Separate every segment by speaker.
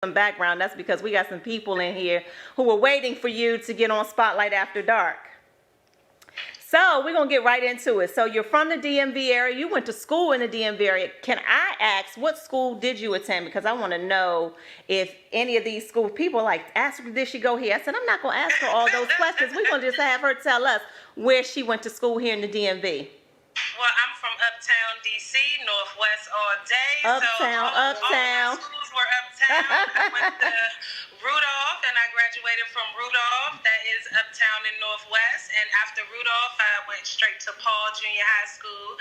Speaker 1: some background. That's because we got some people in here who were waiting for you to get on Spotlight After Dark. So we're going to get right into it. So you're from the DMV area. You went to school in the DMV area. Can I ask, what school did you attend? Because I want to know if any of these schools, people like, ask her, did she go here? I said, I'm not going to ask her all those questions. We're going to just have her tell us where she went to school here in the DMV.
Speaker 2: Well, I'm from Uptown, D.C., Northwest all day.
Speaker 1: Uptown,
Speaker 2: all my schools were uptown. I went to Rudolph, and I graduated from Rudolph. That is uptown in Northwest. And after Rudolph, I went straight to Paul Junior High School.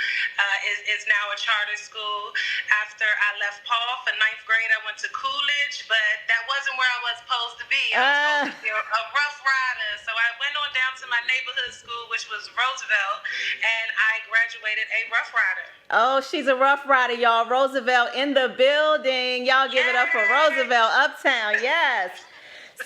Speaker 2: It's now a charter school. After I left Paul for 9th grade, I went to Coolidge, but that wasn't where I was supposed to be. I was supposed to be a Rough Rider. So I went on down to my neighborhood school, which was Roosevelt, and I graduated a Rough Rider.
Speaker 1: Oh, she's a Rough Rider, y'all. Roosevelt in the building. Y'all give it up for Roosevelt, Uptown. Yes.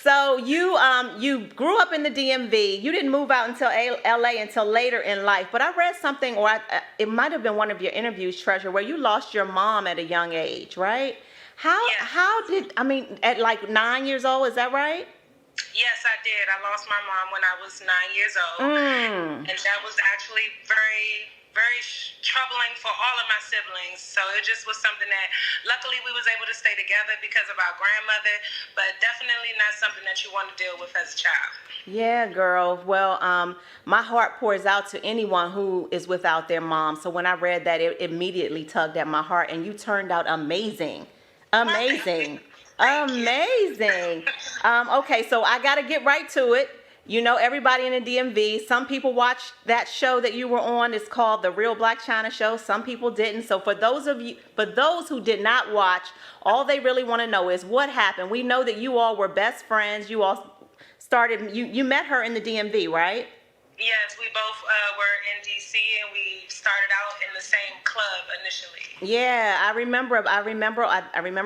Speaker 1: So you grew up in the DMV. You didn't move out until LA until later in life. But I read something, or it might have been one of your interviews, Treasure, where you lost your mom at a young age, right? At like 9 years old, is that right?
Speaker 2: Yes, I did. I lost my mom when I was 9 years old. And that was actually very, very troubling for all of my siblings. So it just was something that luckily we was able to stay together because of our grandmother, but definitely not something that you want to deal with as a child.
Speaker 1: Yeah, girl. Well, my heart pours out to anyone who is without their mom. So when I read that, it immediately tugged at my heart, and you turned out amazing. Amazing. Amazing. Okay, so I got to get right to it. You know, everybody in the DMV, some people watched that show that you were on. It's called The Real Blac Chyna Show. Some people didn't. So for those who did not watch, all they really want to know is what happened. We know that you all were best friends. You all started, you met her in the DMV, right?
Speaker 2: Yes, we both were in D.C. and we started out in the same club initially.
Speaker 1: Yeah, I remember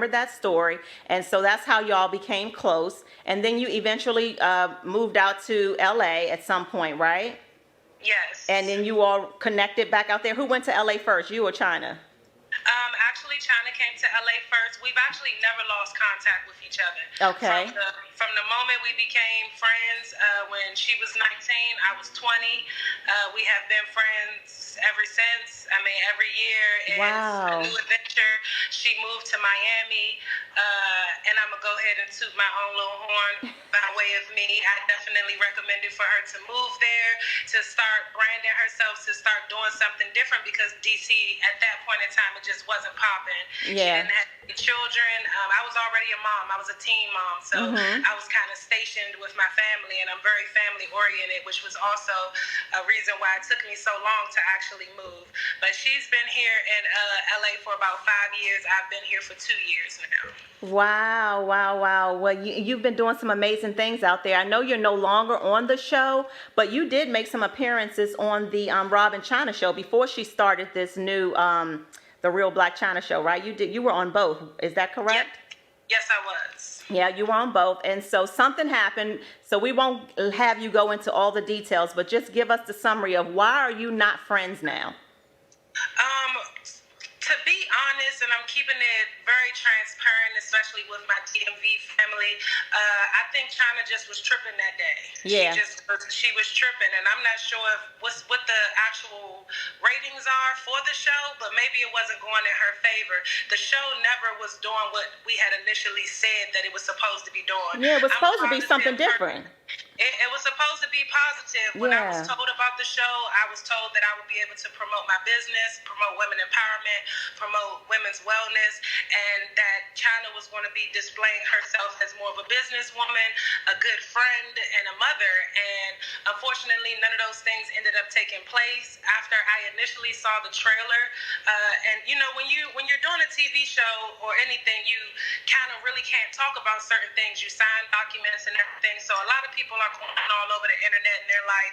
Speaker 1: that story, and so that's how y'all became close. And then you eventually moved out to LA at some point, right?
Speaker 2: Yes.
Speaker 1: And then you all connected back out there. Who went to LA first, you or Chyna?
Speaker 2: Actually, Chyna came to LA first. We've actually never lost contact with each other.
Speaker 1: Okay.
Speaker 2: From the moment we became friends, when she was 19, I was 20. We have been friends ever since. I mean, every year is a new adventure. She moved to Miami, and I'm going to go ahead and toot my own little horn by way of me. I definitely recommended for her to move there, to start branding herself, to start doing something different, because DC, at that point in time, it just wasn't popping.
Speaker 1: Yeah.
Speaker 2: She didn't have any children. I was already a mom. I was a teen mom, so I was kind of stationed with my family, and I'm very family oriented, which was also a reason why it took me so long to actually move. But she's been here in LA for about 5 years. I've been here for 2 years now.
Speaker 1: Wow, wow, wow. Well, you've been doing some amazing things out there. I know you're no longer on the show, but you did make some appearances on the Rob and Chyna show before she started this new The Real Blac Chyna Show, right? You were on both. Is that correct?
Speaker 2: Yes, I was.
Speaker 1: Yeah, you were on both. And so something happened. So we won't have you go into all the details, but just give us the summary of why are you not friends now?
Speaker 2: To be honest, and I'm keeping it very transparent, especially with my DMV family, I think Chyna just was tripping that day.
Speaker 1: Yeah.
Speaker 2: She was tripping, and I'm not sure what the actual ratings are for the show, but maybe it wasn't going in her favor. The show never was doing what we had initially said that it was supposed to be doing.
Speaker 1: Yeah, it was supposed to be something different.
Speaker 2: It was supposed to be positive. When I was told about the show, I was told that I would be able to promote my business, promote women empowerment, promote women's wellness, and that Chyna was going to be displaying herself as more of a businesswoman, a good friend, and a mother. And unfortunately, none of those things ended up taking place. After I initially saw the trailer, and you know, when you're doing a TV show or anything, you kind of really can't talk about certain things. You sign documents and everything. So a lot of people are going all over the internet, and they're like,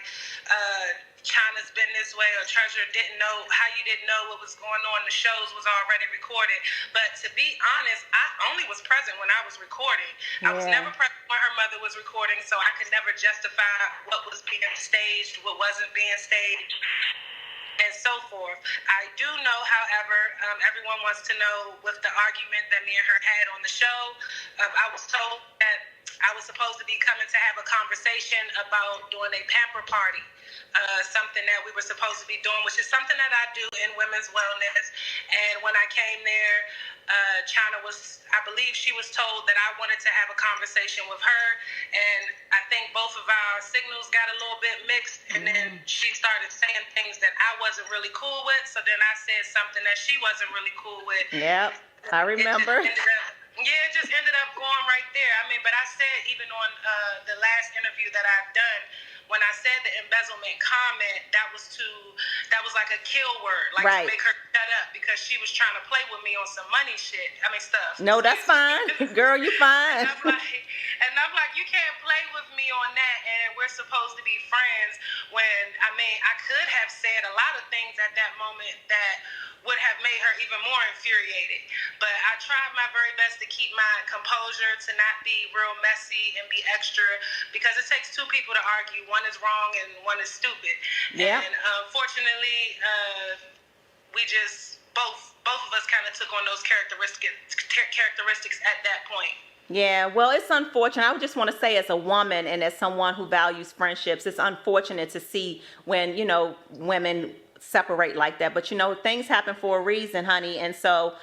Speaker 2: Chyna's been this way, or Treasure didn't know how you didn't know what was going on. The shows was already recorded. But to be honest, I only was present when I was recording. I was never present when her mother was recording, so I could never justify what was being staged, what wasn't being staged. and so forth. I do know, however, everyone wants to know with the argument that me and her had on the show, I was told that I was supposed to be coming to have a conversation about doing a pamper party, something that we were supposed to be doing, which is something that I do in women's wellness. And when I came there, Chyna I believe she was told that I wanted to have a conversation with her, and I think both of our signals got a little bit mixed, and then she started saying things that I wasn't really cool with, so then I said something that she wasn't really cool with.
Speaker 1: Yep, I remember.
Speaker 2: It just ended up going right there. I mean, but I said even on the last interview that I've done, when I said the embezzlement comment, that was like a kill word, like to make her shut up because she was trying to play with me on some money shit. I mean stuff.
Speaker 1: No, that's fine, girl. You fine.
Speaker 2: And I'm like, you can't play with me on that. And we're supposed to be friends. When I mean, I could have said a lot of things at that moment that would have made her even more infuriated. But I tried my very best to keep my composure, to not be real messy and be extra, because it takes two people to argue. One is wrong and one is stupid. Yeah. And unfortunately, we just both of us kind of took on those characteristics at that point.
Speaker 1: Yeah, well, it's unfortunate. I just want to say, as a woman and as someone who values friendships, it's unfortunate to see when, women separate like that. But, things happen for a reason, honey. And so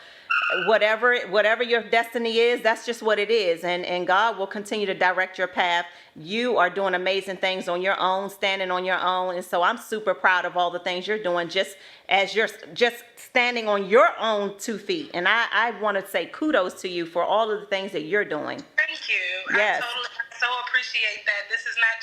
Speaker 1: whatever your destiny is, that's just what it is. And God will continue to direct your path. You are doing amazing things on your own, standing on your own. And so I'm super proud of all the things you're doing, just as you're just standing on your own 2 feet. And I want to say kudos to you for all of the things that you're doing.
Speaker 2: Thank you.
Speaker 1: Yes.
Speaker 2: I so appreciate that. This is not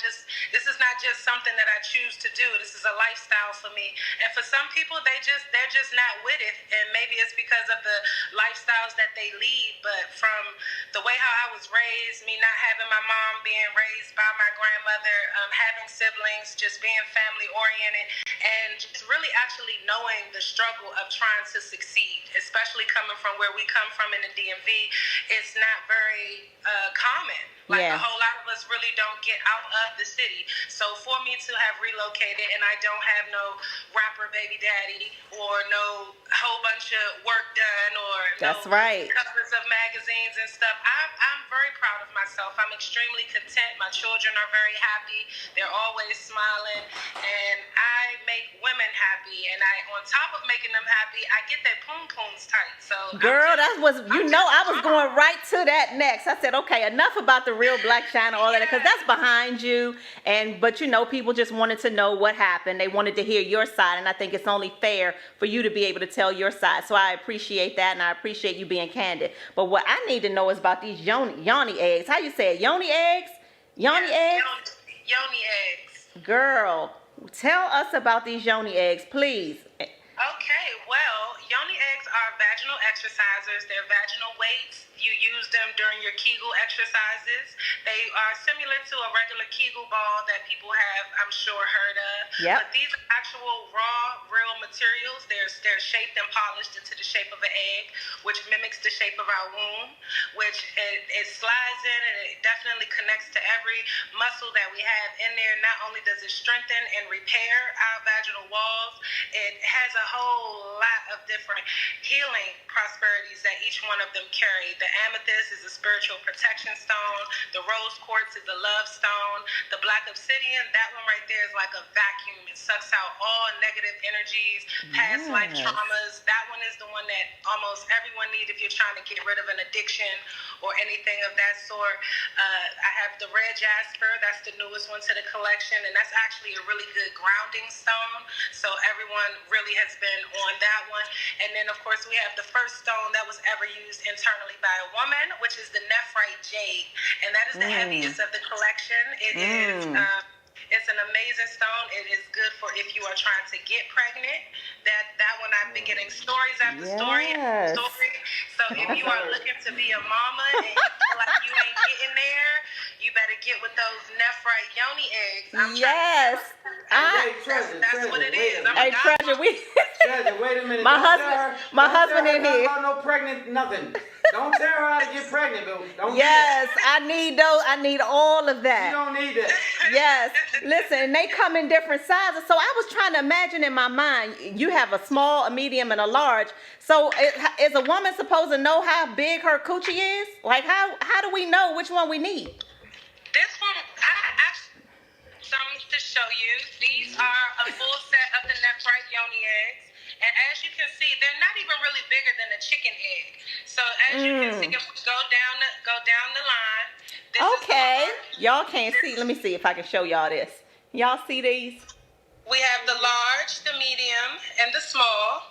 Speaker 2: just something that I choose to do. This is a lifestyle for me. And for some people, they're just not with it. And maybe it's because of the lifestyles that they lead. But from the way how I was raised, me not having my mom, being raised by my grandmother, having siblings, just being family oriented, and just really actually knowing the struggle of trying to succeed, especially coming from where we come from in the DMV, it's not very common. Like a whole lot of us really don't get out of the city. So for me to have relocated and I don't have no rapper baby daddy or no whole bunch of work done or covers of magazines and stuff, I'm very proud of myself. I'm extremely content. My children are very happy. They're always smiling. And I make women happy. And on top of making them happy, I get their poom-pooms tight. So
Speaker 1: girl, I was going right to that next. I said, okay, enough about the real Blac Chyna, all that, because that's behind you. But people just wanted to know what happened. They wanted to hear your side, and I think it's only fair for you to be able to tell your side. So I appreciate that, and I appreciate you being candid. But what I need to know is about these Yoni eggs. How you say it? Yoni eggs? Yoni eggs?
Speaker 2: Yoni eggs.
Speaker 1: Girl, tell us about these Yoni eggs, please.
Speaker 2: Okay, well, Yoni eggs are vaginal exercisers. They're vaginal weights. You use them during your Kegel exercises. They are similar to a regular Kegel ball that people have, I'm sure, heard of. Yep. But these are actual raw, real materials. They're shaped and polished into the shape of an egg, which mimics the shape of our womb, which it slides in and it definitely connects to every muscle that we have in there. Not only does it strengthen and repair our vaginal walls, it has a whole lot of different healing prosperities that each one of them carry. The amethyst is a spiritual protection stone. The rose quartz is a love stone. The black obsidian, that one right there is like a vacuum. It sucks out all negative energies, past life traumas. That one is the one that almost everyone needs if you're trying to get rid of an addiction or anything of that sort. I have the red jasper. That's the newest one to the collection, and that's actually a really good grounding stone. So everyone really has been on that one. And then, of course, we have the first stone that was ever used internally by a woman, which is the nephrite jade, and that is the heaviest of the collection. It is it's an amazing stone. It is good for if you are trying to get pregnant. That one I've been getting stories after story after story. So if you are looking to be a mama and you feel like you ain't getting there, you better get with those nephrite Yoni eggs. That's what it is.
Speaker 1: Hey, Treasure,
Speaker 3: Treasure, wait a minute.
Speaker 1: My husband in here.
Speaker 3: No pregnant, nothing. Don't tell her how to get pregnant, but don't
Speaker 1: Yes, I need those. I need all of
Speaker 3: You
Speaker 1: that.
Speaker 3: don't need that.
Speaker 1: Yes. Listen, they come in different sizes. So I was trying to imagine in my mind, you have a small, a medium, and a large. So is a woman supposed to know how big her coochie is? Like, how do we know which one we need?
Speaker 2: This one, I actually something to show you. These are a full set of the Nephite Yoni eggs. And as you can see, they're not even really bigger than a chicken egg. So as you can see, if we go down the line. This
Speaker 1: Okay.
Speaker 2: is
Speaker 1: Y'all can't see. Let me see if I can show y'all this. Y'all see these?
Speaker 2: we have the large, the medium, and the small.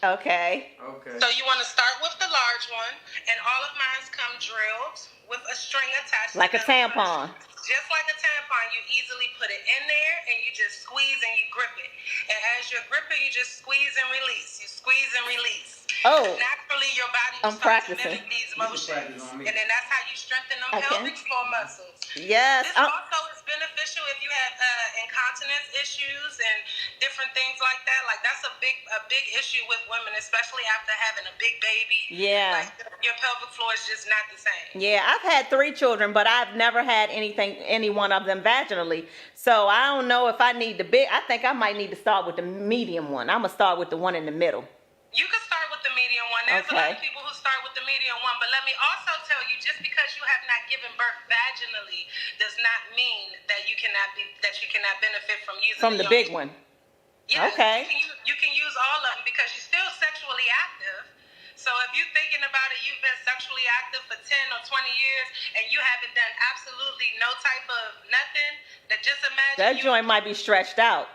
Speaker 1: Okay.
Speaker 3: Okay.
Speaker 2: So you want to start with the large one, and all of mine come drilled with a string attached.
Speaker 1: Like a
Speaker 2: to them.
Speaker 1: tampon.
Speaker 2: Just like a tampon, you easily put it in there, and you just squeeze and you grip it. And as you're gripping, you just squeeze and release. You squeeze and release.
Speaker 1: Oh.
Speaker 2: Naturally, your body will
Speaker 1: I'm
Speaker 2: start to
Speaker 1: practicing.
Speaker 2: mimic these
Speaker 3: You can
Speaker 2: motions,
Speaker 3: practice on me.
Speaker 2: and then that's how you strengthen them
Speaker 1: Okay.
Speaker 2: pelvic floor muscles.
Speaker 1: Yes.
Speaker 2: This also is beneficial if you have incontinence issues and different things like that. Like that's a big issue with women, especially after having a big baby.
Speaker 1: Yeah.
Speaker 2: Like your pelvic floor is just not the same.
Speaker 1: Yeah, I've had 3 children, but I've never had any one of them vaginally. So I don't know if I need the big. I think I might need to start with the medium one. I'm gonna start with the one in the middle.
Speaker 2: You can start with the medium one. There's a lot
Speaker 1: Okay.
Speaker 2: of people who start with the medium one, but let me also tell you, just because you have not given birth vaginally does not mean that you cannot benefit from using
Speaker 1: From the big one.
Speaker 2: Yes,
Speaker 1: Okay.
Speaker 2: You can use all of them because you're still sexually active. So if you're thinking about it, you've been sexually active for 10 or 20 years and you haven't done absolutely no type of nothing, then just imagine
Speaker 1: That joint might be stretched out.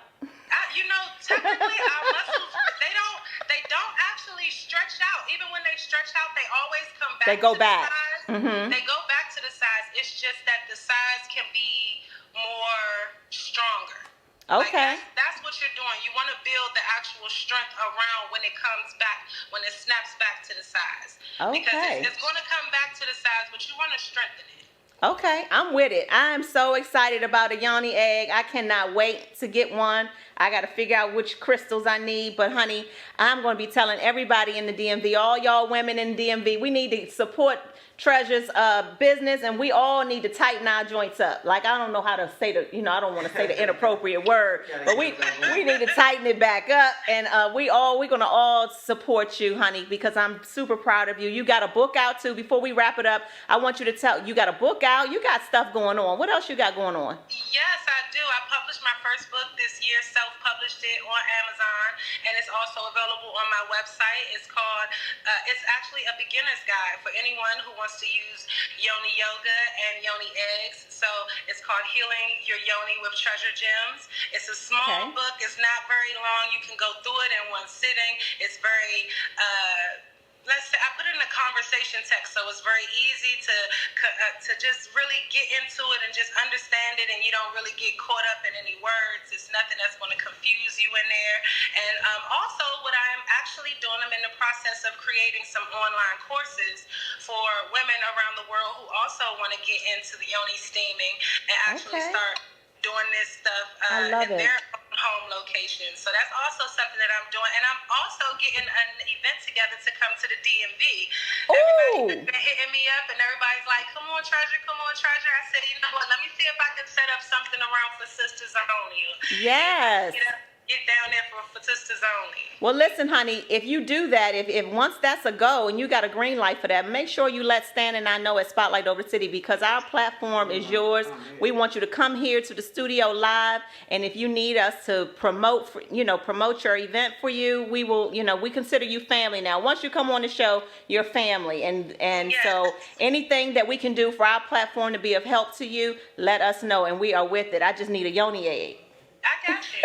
Speaker 2: technically our muscles, they don't actually stretch out. Even when they stretch out, they always come back.
Speaker 1: They go
Speaker 2: to
Speaker 1: back.
Speaker 2: The size.
Speaker 1: Mhm.
Speaker 2: They go back to the size. It's just that the size can be more stronger.
Speaker 1: Okay.
Speaker 2: Like that's what you're doing. You want to build the actual strength around when it comes back, when it snaps back to the size. Because
Speaker 1: Okay.
Speaker 2: it's going to come back to the size, but you want to strengthen it.
Speaker 1: Okay, I'm with it. I'm so excited about a Yoni egg. I cannot wait to get one. I got to figure out which crystals I need. But, honey, I'm going to be telling everybody in the DMV, all y'all women in the DMV, we need to support Treasure's business, and we all need to tighten our joints up. Like, I don't know how to say the, I don't want to say the inappropriate word, but we need to tighten it back up. And we're going to all support you, honey, because I'm super proud of you. You got a book out, too. Before we wrap it up, I want you to you got a book out. You got stuff going on. What else you got going on?
Speaker 2: Yes, I do. I published my first book this year, self-published it on Amazon, and it's also available on my website. It's called, it's actually a beginner's guide for anyone who wants to use Yoni yoga and Yoni eggs. So it's called Healing Your Yoni with Treasure Gems. It's a small book. It's not very long. You can go through it in one sitting. It's very, let's say, I put it in a conversation text, so it's very easy to just really get into it and just understand it, and you don't really get caught up in any words. It's nothing that's going to confuse you in there. And also, what I'm actually doing, I'm in the process of creating some online courses for women around the world who also want to get into the Yoni steaming and actually start doing this stuff in their own home location. So that's also something that I'm doing. And I'm also getting an event together to come to the DMV. Everybody's been hitting me up and everybody's like, come on, Treasure, come on, Treasure. I said, you know what, let me see if I can set up something around for sisters only.
Speaker 1: Yes.
Speaker 2: Get down there for sisters only.
Speaker 1: Well, listen, honey, if you do that, if once that's a go and you got a green light for that, make sure you let Stan and I know at Spotlight Over the City, because our platform is yours. We want you to come here to the studio live, and if you need us to promote your event for you, we will, we consider you family now. Once you come on the show, you're family, and so anything that we can do for our platform to be of help to you, let us know, and we are with it. I just need a Yoni egg.
Speaker 2: I got you.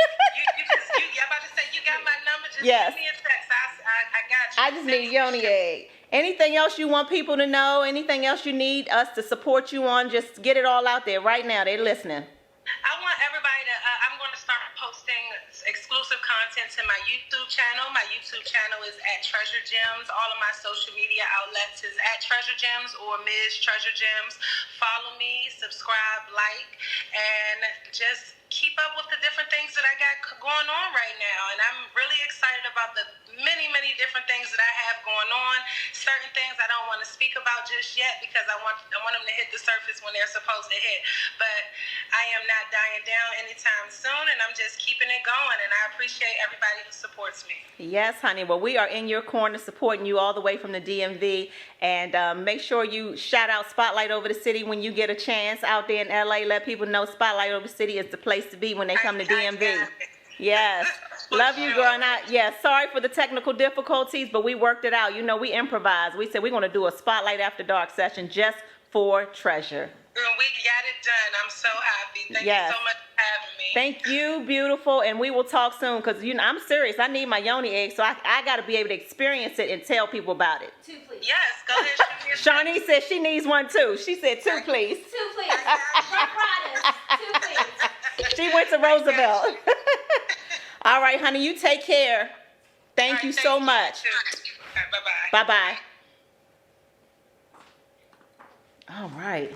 Speaker 2: I'm about to say, you got my number. Just send me a text. I got you.
Speaker 1: I just need a Yoni egg. Anything else you want people to know? Anything else you need us to support you on? Just get it all out there right now. They're listening.
Speaker 2: I want everybody to, I'm going to start posting exclusive content to my YouTube channel. My YouTube channel is at Treasure Gems. All of my social media outlets is at Treasure Gems or Ms. Treasure Gems. Follow me, subscribe, like, and just keep up with the different things that I got going on right now. And I'm really excited about the many, many different things that I have going on. Certain things I don't want to speak about just yet because I want them to hit the surface when they're supposed to hit. But I am not dying down anytime soon, and I'm just keeping it going. And I appreciate everybody who supports me.
Speaker 1: Yes, honey. Well, we are in your corner supporting you all the way from the DMV. And make sure you shout out Spotlight Over the City when you get a chance out there in LA. Let people know Spotlight Over the City is the place to be when they come to DMV. Yes. Love you, girl. And sorry for the technical difficulties, but we worked it out. You know, we improvised. We said we're going to do a Spotlight After Dark session just for Treasure.
Speaker 2: We got it done. I'm so happy. Thank you so much for having me.
Speaker 1: Thank you, beautiful, and we will talk soon because I'm serious. I need my Yoni egg, so I got to be able to experience it and tell people about it.
Speaker 4: 2, please.
Speaker 2: Yes, go ahead.
Speaker 1: Shawnee said she needs one too. She said 2, please.
Speaker 4: 2, please. From Fridays. 2, please.
Speaker 1: She went to Roosevelt. All right, honey, you take care. Thank you so much.
Speaker 2: Bye-bye.
Speaker 1: Bye-bye. All right.